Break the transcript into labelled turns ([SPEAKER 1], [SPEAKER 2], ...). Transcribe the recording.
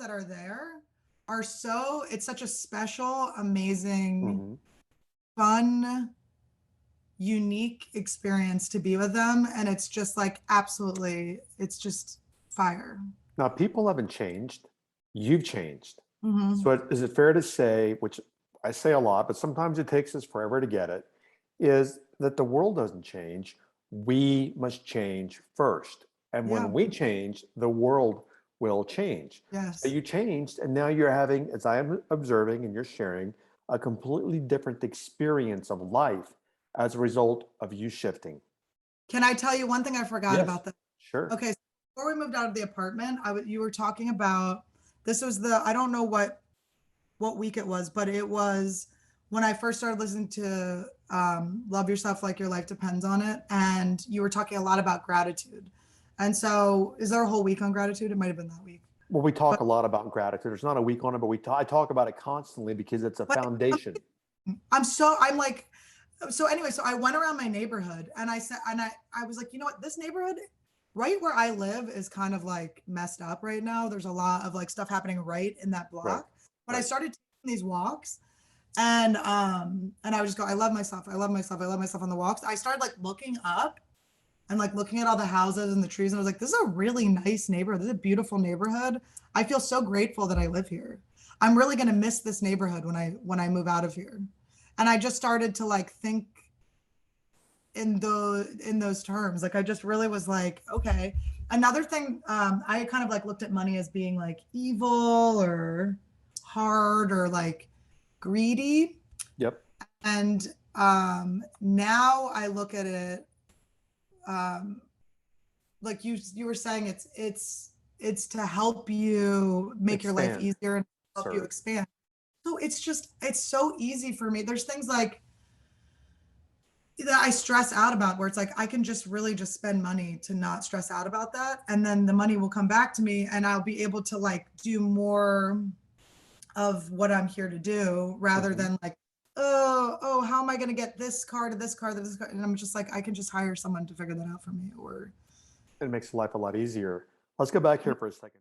[SPEAKER 1] that are there are so, it's such a special, amazing,
[SPEAKER 2] Mm-hmm.
[SPEAKER 1] fun, unique experience to be with them. And it's just like, absolutely, it's just fire.
[SPEAKER 2] Now, people haven't changed. You've changed.
[SPEAKER 1] Hmm.
[SPEAKER 2] So is it fair to say, which I say a lot, but sometimes it takes us forever to get it, is that the world doesn't change. We must change first. And
[SPEAKER 1] Yeah.
[SPEAKER 2] when we change, the world will change. So
[SPEAKER 1] Yes.
[SPEAKER 2] you changed, and now you're having, as I am observing and you're sharing, a completely different experience of life as a result of you shifting.
[SPEAKER 1] Can I tell you one thing I forgot
[SPEAKER 2] Yes,
[SPEAKER 1] about that?
[SPEAKER 2] sure.
[SPEAKER 1] Okay, so before we moved out of the apartment, you were talking about, this was the, I don't know what week it was, but it was when I first started listening to Love Yourself Like Your Life Depends on It. And you were talking a lot about gratitude. And so is there a whole week on gratitude? It might have been that week.
[SPEAKER 2] Well, we talk
[SPEAKER 1] But
[SPEAKER 2] a lot about gratitude. There's not a week on it, but I talk about it constantly because it's a
[SPEAKER 1] but
[SPEAKER 2] foundation.
[SPEAKER 1] I'm like, so anyway, so I went around my neighborhood and I said, and I was like, you know what, this neighborhood right where I live is kind of like messed up right now. There's a lot of like stuff happening right in that
[SPEAKER 2] Right,
[SPEAKER 1] block. But I
[SPEAKER 2] right.
[SPEAKER 1] started taking these walks and I would just go, I love myself, I love myself, I love myself on the walks. I started like looking up and like looking at all the houses and the trees, and I was like, this is a really nice neighborhood. This is a beautiful neighborhood. I feel so grateful that I live here. I'm really gonna miss this neighborhood when I move out of here. And I just started to like think in those terms. Like I just really was like, okay. Another thing, I kind of like looked at money as being like evil or hard or like greedy.
[SPEAKER 2] Yep.
[SPEAKER 1] And now I look at it um, like you were saying, it's to help you make your life
[SPEAKER 2] Expand,
[SPEAKER 1] easier and help you
[SPEAKER 2] serve.
[SPEAKER 1] expand. So it's so easy for me. There's things like that I stress out about where it's like I can just really just spend money to not stress out about that. And then the money will come back to me and I'll be able to like do more of what I'm here to do rather
[SPEAKER 2] Hmm.
[SPEAKER 1] than like, how am I going to get this car to this car to this car? And I'm just like, I can just hire someone to figure that out for me. Or
[SPEAKER 2] It makes life a lot easier. Let's go back here for a second.